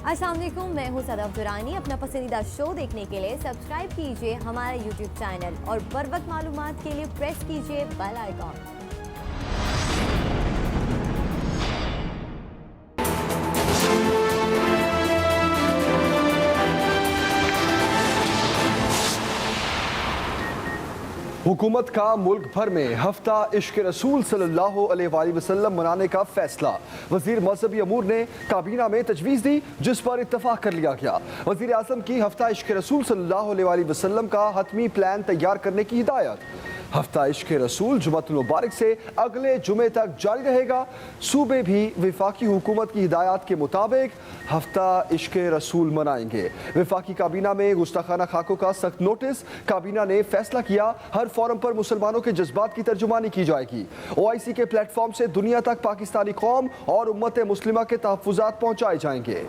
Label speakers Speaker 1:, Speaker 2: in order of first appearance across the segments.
Speaker 1: अस्सलाम वालेकुम, मैं हूँ सदफ दुरानी। अपना पसंदीदा शो देखने के लिए सब्सक्राइब कीजिए हमारा यूट्यूब चैनल और बर वक्त मालूमात के लिए प्रेस कीजिए बेल आइकॉन।
Speaker 2: हुकूमत का मुल्क भर में हफ्ता इश्क रसूल सल्लल्लाहु अलैहि वसल्लम मनाने का फैसला। वजीर मजहबी अमूर ने काबीना में तजवीज़ दी, जिस पर इत्तफाक कर लिया गया। वजीर आज़म की हफ्ता इश्क रसूल सल्लल्लाहु अलैहि वसल्लम का हतमी प्लान तैयार करने की हिदायत। हफ्ता इश्क रसूल जुमअतुल मुबारक से अगले जुमे तक जारी रहेगा। सूबे भी वफाकी हुकूमत की हिदायत के मुताबिक हफ्ता इश्क रसूल मनाएंगे। वफाकी काबीना में गुस्ताखाना खाकों का सख्त नोटिस। काबीना ने फैसला किया, हर फोरम पर मुसलमानों के जज्बात की तर्जुमानी की जाएगी। OIC के प्लेटफॉर्म से दुनिया तक पाकिस्तानी कौम और उम्मत मुस्लिमा के तहफ़्फ़ुज़ात पहुँचाए जाएंगे।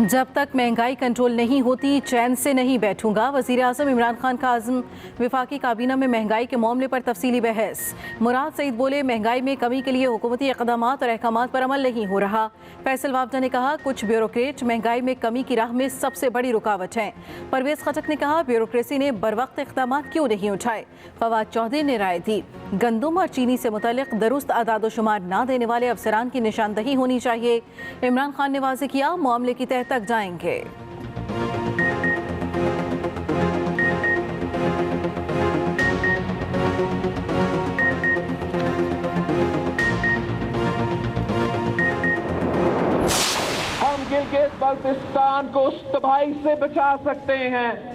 Speaker 3: जब तक महंगाई कंट्रोल नहीं होती चैन से नहीं बैठूंगा। वज़ीर आज़म इमरान खान का आज़म। वफाकी काबीना में महंगाई के मामले पर तफसीली बहस। मुराद सईद बोले, महंगाई में कमी के लिए हुकूमती इक़दामात और अहकामात पर अमल नहीं हो रहा। फैसल वावदा ने कहा, कुछ ब्यूरोक्रेट महंगाई में कमी की राह में सबसे बड़ी रुकावट हैं। परवेज़ खटक ने कहा, ब्यूरोक्रेसी ने बर वक्त इक़दामात क्यों नहीं उठाए। फवाद चौधरी ने राय दी, गंदम और चीनी से मुतल्लिक़ दुरुस्त आदाद शुमार न देने वाले अफसरान की निशानदही होनी चाहिए। इमरान खान ने वाज़ेह किया, मामले की तह तक जाएंगे।
Speaker 4: हम गिलगित बाल्टिस्तान को उस तबाही से बचा सकते हैं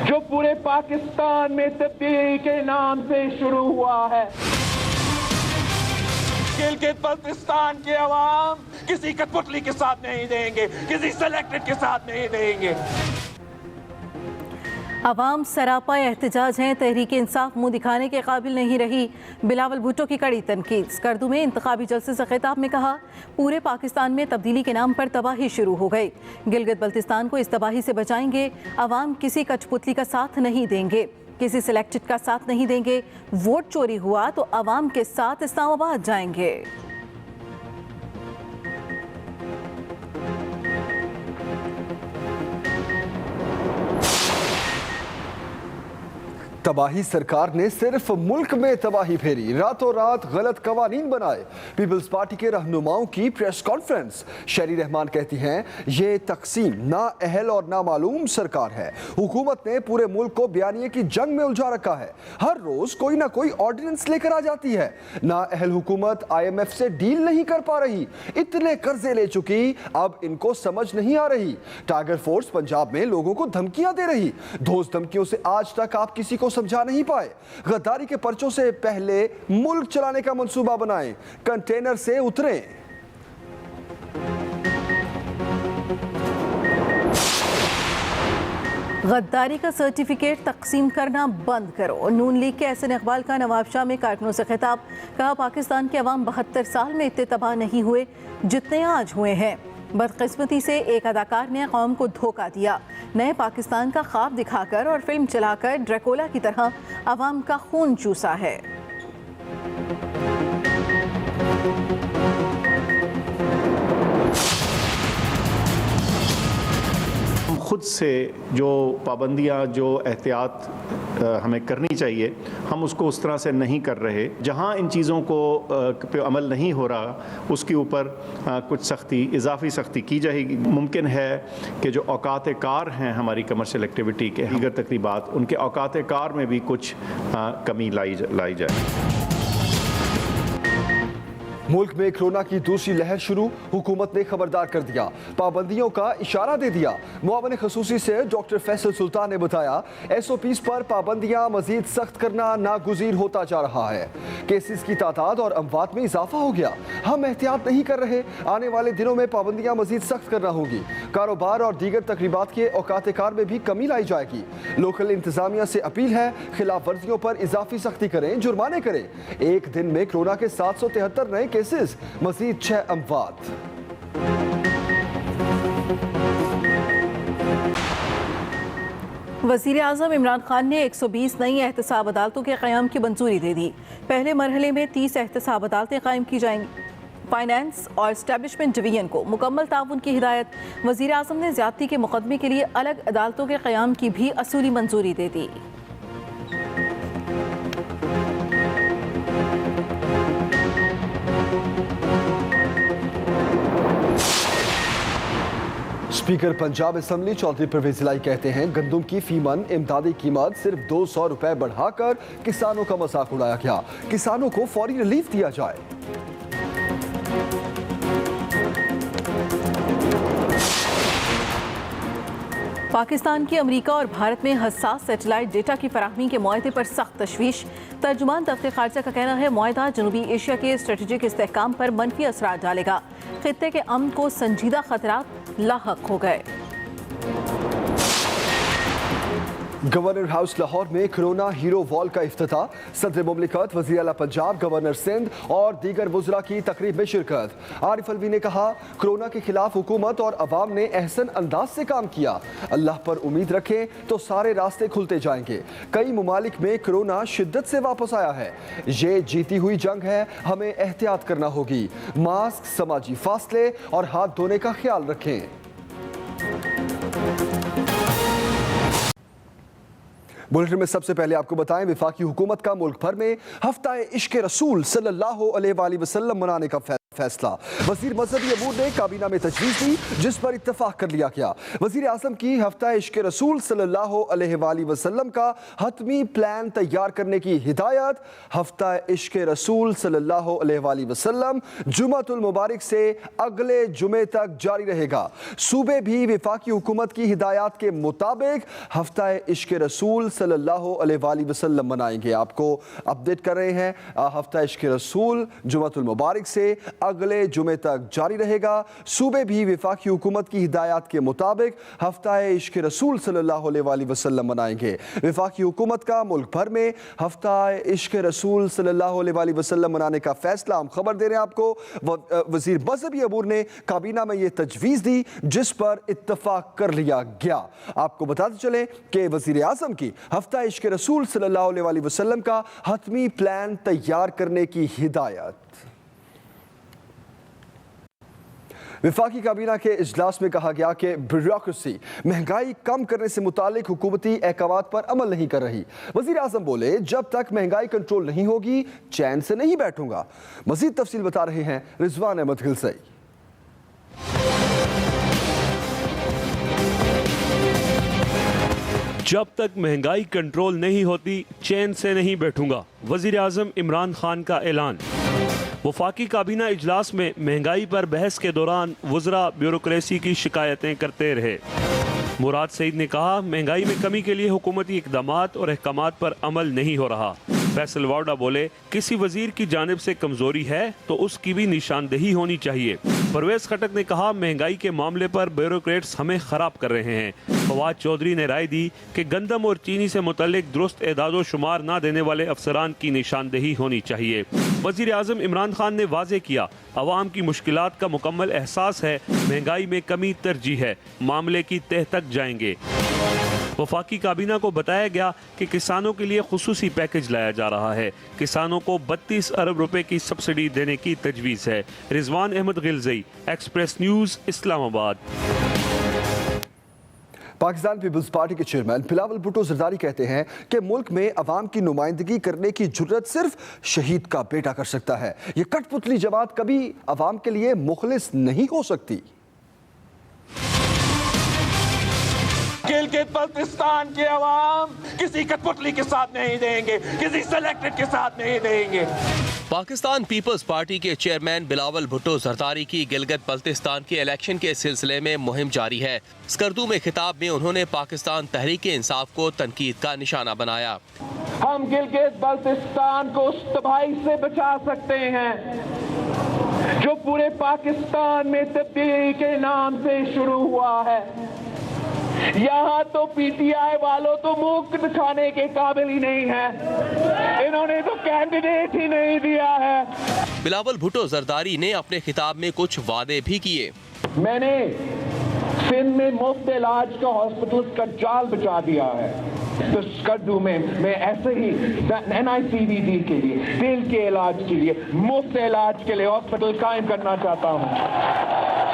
Speaker 4: जो पूरे पाकिस्तान में तब्दीली के नाम से शुरू हुआ है। गिलगित बाल्टिस्तान के अवाम किसी कठपुतली के साथ नहीं देंगे, किसी सेलेक्टेड के साथ नहीं देंगे।
Speaker 3: अवाम सरापा एहतजाज हैं। तहरीक इंसाफ मुंह दिखाने के काबिल नहीं रही। बिलावल भुट्टो की कड़ी तनकीद। स्कर्दू में इंतखाबी जलसे से खिताब में कहा, पूरे पाकिस्तान में तब्दीली के नाम पर तबाही शुरू हो गई। गिलगित बल्तिस्तान को इस तबाही से बचाएंगे। अवाम किसी कठपुतली का साथ नहीं देंगे, किसी सिलेक्टेड का साथ नहीं देंगे। वोट चोरी हुआ तो अवाम के साथ इस्लामाबाद जाएंगे।
Speaker 2: तबाही सरकार ने सिर्फ मुल्क में तबाही फेरी, रातों रात गलत कवानीन बनाए। पीपल्स पार्टी के रहनुमाओं की प्रेस कॉन्फ्रेंस। शरी रहमान कहती हैं, ये तकसीम ना अहल और ना मालूम सरकार है। हुकूमत ने पूरे मुल्क को बयानिए की जंग में उलझा रखा है। हर रोज कोई ना कोई ऑर्डिनेंस लेकर आ जाती है। ना अहल हुकूमत IMF से डील नहीं कर पा रही। इतने कर्जे ले चुकी, अब इनको समझ नहीं आ रही। टाइगर फोर्स पंजाब में लोगों को धमकियां दे रही। धोस धमकियों से आज तक आप किसी को समझा नहीं पाए। गद्दारी के पर्चों से पहले मुल्क चलाने का मंसूबा बनाएं, कंटेनर से उतरें।
Speaker 3: गद्दारी का सर्टिफिकेट तकसीम करना बंद करो। नून लीग के एहसन इकबाल का नवाब शाह में कारकुनों से खिताब। कहा, पाकिस्तान के अवाम 72 साल में इतने तबाह नहीं हुए जितने आज हुए हैं। बदकिस्मती से एक अदाकार ने कौम को धोखा दिया। नए पाकिस्तान का ख्वाब दिखाकर और फिल्म चलाकर ड्रैकुला की तरह अवाम का खून चूसा है।
Speaker 5: खुद से जो पाबंदियाँ, जो एहतियात हमें करनी चाहिए, हम उसको उस तरह से नहीं कर रहे। जहाँ इन चीज़ों को पे अमल नहीं हो रहा, उसके ऊपर कुछ सख्ती, इजाफी सख्ती की जाएगी। मुमकिन है कि जो औकात कार हैं हमारी कमर्शियल एक्टिविटी के दीगर तकरीबात, उनके औकात कार में भी कुछ कमी लाई जाए।
Speaker 2: मुल्क में कोरोना की दूसरी लहर शुरू। हुकूमत ने खबरदार कर दिया, पाबंदियों का इशारा दे दिया। मुआविन खसूसी से डॉक्टर फैसल सुल्तान ने बताया, SOPs पर पाबंदियां मजीद सख्त करना नागुज़ीर होता जा रहा है। केसेस की तादाद और अमवात में इजाफा हो गया। हम एहतियात नहीं कर रहे। आने वाले दिनों में पाबंदियां मजीद सख्त करना होगी। कारोबार और दीगर तकरीबात के औकात कार में भी कमी लाई जाएगी। लोकल इंतजामिया से अपील है, खिलाफ वर्जियों पर इजाफी सख्ती करें, जुर्माने करें। एक दिन में कोरोना के 773 नए केसेस, मजीद 6 अमवात।
Speaker 3: वज़ीर आज़म इमरान खान ने 120 नई एहतसाब अदालतों के क़याम की मंजूरी दे दी। पहले मरहले में 30 एहतसाब अदालतें कायम की जाएंगी। फाइनेंस और एस्टेब्लिशमेंट डिवीजन को मुकम्मल ताउन की हिदायत। वज़ीर आज़म ने ज़्यादती के मुकदमे के लिए अलग अदालतों के क़याम की भी असूली मंजूरी दे दी।
Speaker 2: स्पीकर पंजाब असम्बली चौधरी परवेज इलाही कहते हैं गंदम की फीमन इमदादी कीमत सिर्फ 200 रुपए बढ़ाकर किसानों का मजाक उड़ाया गया। किसानों को फौरी रिलीफ दिया जाए।
Speaker 3: पाकिस्तान की अमेरिका और भारत में हसास सैटेलाइट डेटा की फराहमी के मुआहदे पर सख्त तशवीश। तर्जुमान दफ्तर खारजा का कहना है मुआहदा जनूबी एशिया के स्ट्रेटेजिक इस्तेहकाम पर मनफी असरात डालेगा। खित्ते के अमन को संजीदा खतरात लाहक हो गए।
Speaker 2: गवर्नर हाउस लाहौर में कोरोना हीरो वॉल का इफ्तिताह। सदर मुमलिकत, वज़ीर आला पंजाब, गवर्नर सिंध और दीगर वुज़रा की तकरीब में शिरकत। आरिफ अलवी ने कहा कोरोना के खिलाफ हुकूमत और अवाम ने अहसन अंदाज से काम किया। अल्लाह पर उम्मीद रखें तो सारे रास्ते खुलते जाएंगे। कई ममालिक में कोरोना शिद्दत से वापस आया है। ये जीती हुई जंग है, हमें एहतियात करना होगी। मास्क, समाजी फासले और हाथ धोने का ख्याल रखें। बुलेटिन में सबसे पहले आपको बताएं वफाकी हुकूमत का मुल्क भर में हफ्ता इश्क रसूल सल्लल्लाहु अलैहि वसल्लम मनाने का फैसला। वजीर मजहबी अमूर ने काबीना में तजवीज़ दी जिस पर इत्तफाक कर लिया गया। वजीर आज़म की हफ्ता इश्क रसूल सल्लल्लाहु अलैहि वसल्लम का हतमी प्लान तैयार करने की हिदायत। हफ्ता इश्क रसूल सल्लल्लाहु अलैहि वसल्लम जुमातुल मुबारक से अगले जुमे तक जारी रहेगा। सूबे भी वफाकी हुकूमत की हिदायत के मुताबिक हफ्ता इश्क रसूल सल्लल्लाहु अलैहि वसल्लम मनाएंगे। आपको अपडेट कर रहे हैं। हफ्ता इश्क रसूल जुमातुल मुबारक से अगले जुमे तक जारी रहेगा। सूबे भी वफाकी हुकूमत की हिदायत के मुताबिक हफ्ता इश्क रसूल सल्लल्लाहु अलैहि वसल्लम मनाएंगे। वफाकी हुकूमत का मुल्क भर में हफ्ता इश्क रसूल सल्लल्लाहु अलैहि वसल्लम मनाने का फैसला। हम खबर दे रहे हैं आपको वजीर मजहबी अमूर ने काबीना में ये तजवीज़ दी जिस पर इत्तफाक कर लिया गया। आपको बताते चले कि वजीर आज़म की हफ्ता इश्क रसूल सल्लल्लाहु अलैहि वसल्लम का हतमी प्लान तैयार करने की हिदायत। वफाकी काबीना के इजलास में कहा गया कि ब्यूरोक्रेसी महंगाई कम करने से मुतालिक हुकूमती अहकामात पर अमल नहीं कर रही। वज़ीर आज़म बोले जब तक महंगाई कंट्रोल नहीं होगी चैन से नहीं बैठूंगा। मज़ीद तफसील बता रहे हैं रिजवान अहमद गिलसई।
Speaker 6: जब तक महंगाई कंट्रोल नहीं होती चैन से नहीं बैठूंगा, वज़ीर आज़म इमरान खान का ऐलान। वफाकी काबीना इजलास में महंगाई पर बहस के दौरान वुज़रा ब्यूरोक्रेसी की शिकायतें करते रहे। मुराद सईद ने कहा महंगाई में कमी के लिए हुकूमती इक़दामात और अहकामात पर अमल नहीं हो रहा। फैसल वार्डा बोले किसी वजीर की जानिब से कमजोरी है तो उसकी भी निशानदेही होनी चाहिए। परवेज खटक ने कहा महंगाई के मामले पर ब्यूरोक्रेट्स हमें खराब कर रहे हैं। फवाद चौधरी ने राय दी कि गंदम और चीनी से मुतल्लिक दुरुस्त एदादो शुमार न देने वाले अफसरान की निशानदेही होनी चाहिए। वज़ीर आज़म इमरान खान ने वाज़े किया अवाम की मुश्किलात का मुकम्मल एहसास है, महंगाई में कमी तरजीह है, मामले की तह तक जाएंगे। वफाकी काबीना को बताया गया कि किसानों के लिए खुसूसी पैकेज लाया जा रहा है। किसानों को 32 अरब रुपए की सब्सिडी देने की तजवीज़ है। Rizwan Ahmed Gilzai, Express News, Islamabad.
Speaker 2: पाकिस्तान पीपल्स पार्टी के चेयरमैन बिलावल भुट्टो जरदारी कहते हैं कि मुल्क में अवाम की नुमाइंदगी करने की जुर्रत सिर्फ शहीद का बेटा कर सकता है। ये कठपुतली जमात कभी अवाम के लिए मुखलिस नहीं हो सकती।
Speaker 4: गिलगित बल्तिस्तान के अवाम किसी कठपुतली के साथ नहीं देंगे, किसी सेलेक्टेड के साथ नहीं देंगे।
Speaker 7: पाकिस्तान पीपल्स पार्टी के चेयरमैन बिलावल भुट्टो जरदारी की गिलगित बल्तिस्तान के इलेक्शन के सिलसिले में मुहिम जारी है। स्कर्दू में खिताब में उन्होंने पाकिस्तान तहरीक इंसाफ को तनकीद का निशाना बनाया।
Speaker 4: हम गिलगित बल्तिस्तान को उस तबाही से बचा सकते हैं जो पूरे पाकिस्तान में तब्दीली के नाम से शुरू हुआ है। यहाँ तो पीटीआई वालों तो मुंह दिखाने के काबिल ही नहीं है, इन्होंने तो कैंडिडेट ही नहीं दिया है।
Speaker 7: बिलावल भुट्टो जरदारी ने अपने खिताब में कुछ वादे भी किए।
Speaker 4: मैंने सिंध में मुफ्त इलाज का हॉस्पिटल का जाल बिछा दिया है। तो स्कर्दू में मैं ऐसे ही NICVD के लिए, दिल के इलाज के लिए, मुफ्त इलाज के लिए हॉस्पिटल कायम करना चाहता हूँ।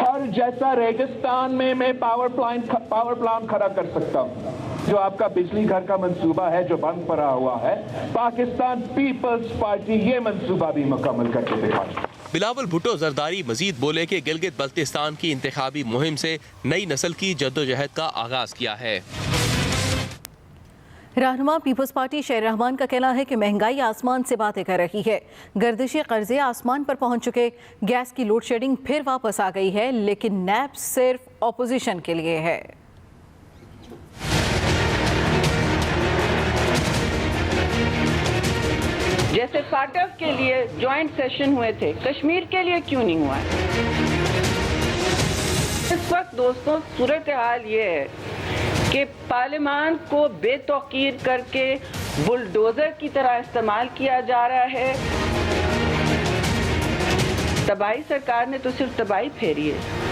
Speaker 4: हर जैसा रेगिस्तान में मैं पावर प्लांट खड़ा कर सकता हूँ। जो आपका बिजली घर का मंसूबा है जो बंद पड़ा हुआ है, पाकिस्तान पीपल्स पार्टी ये मंसूबा भी मुकम्मल करके दिखाएगी।
Speaker 7: बिलावल भुट्टो जरदारी मजीद बोले कि गिलगित बल्तिस्तान की इंतखाबी मुहिम से नई नस्ल की जद्दोजहद का आगाज किया है।
Speaker 3: रहनुमा पीपल्स पार्टी शेर रहमान का कहना है कि महंगाई आसमान से बातें कर रही है। गर्दिशी कर्जे आसमान पर पहुंच चुके, गैस की लोड शेडिंग फिर वापस आ गई है, लेकिन नैब सिर्फ ऑपोजिशन के लिए है।
Speaker 8: जैसे फाटक के लिए जॉइंट सेशन हुए थे, कश्मीर के लिए क्यों नहीं हुआ? इस वक्त दोस्तों सूरत हाल ये है कि पार्लियामान को बेतौकीर करके बुलडोजर की तरह इस्तेमाल किया जा रहा है। तबाही सरकार ने तो सिर्फ तबाही फेरी है।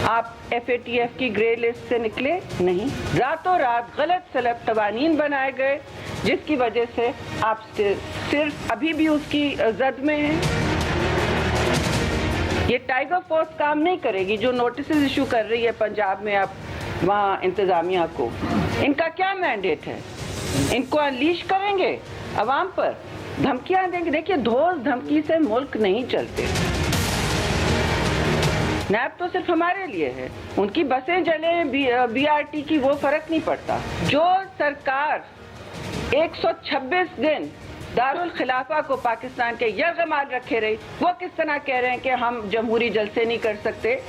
Speaker 8: आप FATF की ग्रे लिस्ट से निकले नहीं, रातों रात गलत सलब कवानीन बनाए गए, जिसकी वजह से आप सिर्फ अभी भी उसकी जद में हैं। ये टाइगर फोर्स काम नहीं करेगी जो नोटिस इशू कर रही है पंजाब में अब वहाँ इंतजामिया को। इनका क्या मैंडेट है? इनको अनलीश करेंगे अवाम पर, धमकियां देंगे। देखिए धोस धमकी से मुल्क नहीं चलते। नैब तो सिर्फ हमारे लिए है, उनकी बसें जले BRT की वो फर्क नहीं पड़ता। जो सरकार 126 दिन दारुल खिलाफा को पाकिस्तान के यरगमाल रखे रही, वो किस तरह कह रहे हैं कि हम जमहूरी जलसे नहीं कर सकते।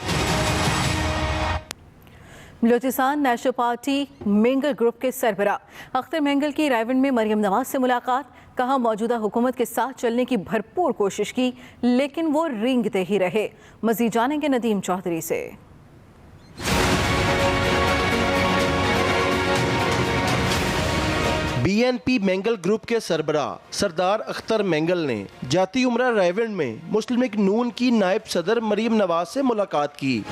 Speaker 3: Balochistan national party Mengal group के सरबराह अख्तर मेंगल की रायवंड में मरियम नवाज से मुलाकात। कहा मौजूदा हुकूमत के साथ चलने की भरपूर कोशिश की, लेकिन वो रेंगते ही रहे। मजीद जानेंगे नदीम चौधरी से।
Speaker 9: BNP मेंगल ग्रुप के सरबराह सरदार अख्तर मेंगल ने जाती उमरा रायवंड में मुस्लिम लीग नून की नायब सदर मरियम नवाज से मुलाकात की।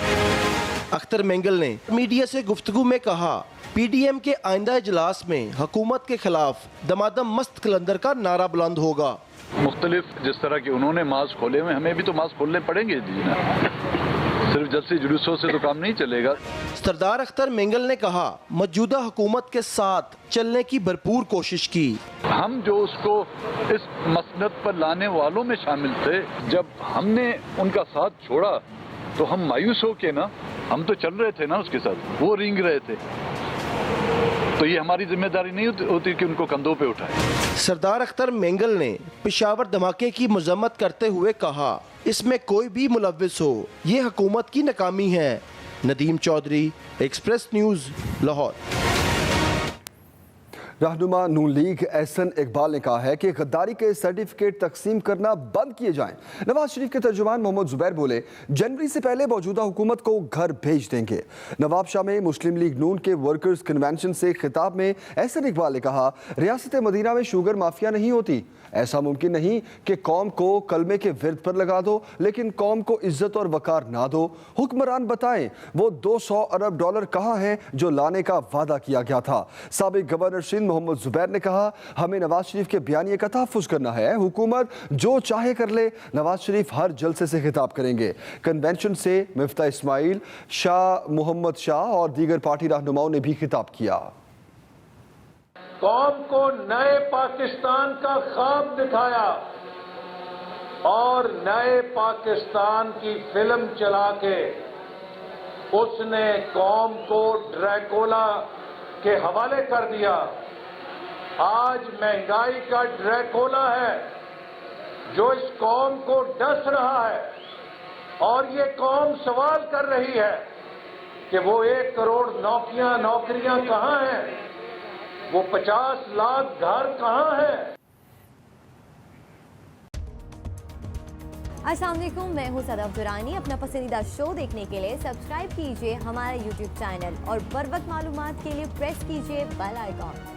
Speaker 9: अख्तर मेंगल ने मीडिया से गुफ्तगू में कहा, PDM के आइंदा इजलास में हुकूमत के खिलाफ दमादम मस्त कलंदर का नारा बुलंद होगा।
Speaker 10: मुख्तलिफ जिस तरह के उन्होंने मास्क खोले हुए, हमें भी तो मास्क खोलने पड़ेंगे जी ना, सिर्फ जलसे जुलूसों से तो काम नहीं चलेगा।
Speaker 9: सरदार अख्तर मेंगल ने कहा मौजूदा हुकूमत के साथ चलने की भरपूर कोशिश की।
Speaker 10: हम जो उसको इस मसनद पर लाने वालों में शामिल थे, जब हमने उनका साथ छोड़ा तो हम मायूस हो के ना, हम तो चल रहे थे ना उसके साथ, वो रेंग रहे थे, तो ये हमारी जिम्मेदारी नहीं होती कि उनको कंधों पे उठाए।
Speaker 9: सरदार अख्तर मेंगल ने पेशावर धमाके की मजम्मत करते हुए कहा, इसमें कोई भी मुलव्विस हो, ये हुकूमत की नाकामी है। Nadeem Chaudhry, Express News, Lahore.
Speaker 2: रहनुमा नून लीग एहसन इकबाल ने कहा है कि गद्दारी के सर्टिफिकेट तकसीम करना बंद किए जाएं। नवाज शरीफ के तर्जुमान मोहम्मद जुबैर बोले, जनवरी से पहले मौजूदा हुकूमत को घर भेज देंगे। नवाब शाह में मुस्लिम लीग नून के वर्कर्स कन्वेंशन से खिताब में एहसन इकबाल ने कहा, रियासत मदीना में शुगर माफिया नहीं होती। ऐसा मुमकिन नहीं कि कौम को कलमे के विरद पर लगा दो, लेकिन कौम को इज्जत और वकार ना दो। हुक्मरान बताएं वो 200 अरब डॉलर कहाँ हैं जो लाने का वादा किया गया था। साबिक गवर्नर सिंध मोहम्मद जुबैर ने कहा, हमें नवाज शरीफ के बयानिए का तहफ़्फ़ुज़ करना है, हुकूमत जो चाहे कर ले। नवाज शरीफ हर जलसे से खिताब करेंगे। कन्वेंशन से मिफ्ता इस्माइल, शाह मोहम्मद शाह और दीगर पार्टी रहनुमाओं ने भी खिताब किया।
Speaker 11: कौम को नए पाकिस्तान का ख्वाब दिखाया और नए पाकिस्तान की फिल्म चला के उसने कौम को ड्रैकुला के हवाले कर दिया। आज महंगाई का ड्रैकुला है जो इस कौम को डस रहा है, और ये कौम सवाल कर रही है कि वो 1 करोड़ नौकरियां कहां हैं, वो 50 लाख घर कहां है।
Speaker 1: अस्सलाम वालेकुम, मैं हूं सदफ दुरानी। अपना पसंदीदा शो देखने के लिए सब्सक्राइब कीजिए हमारा YouTube चैनल और बर वक्त मालूमात के लिए प्रेस कीजिए बेल आइकॉन।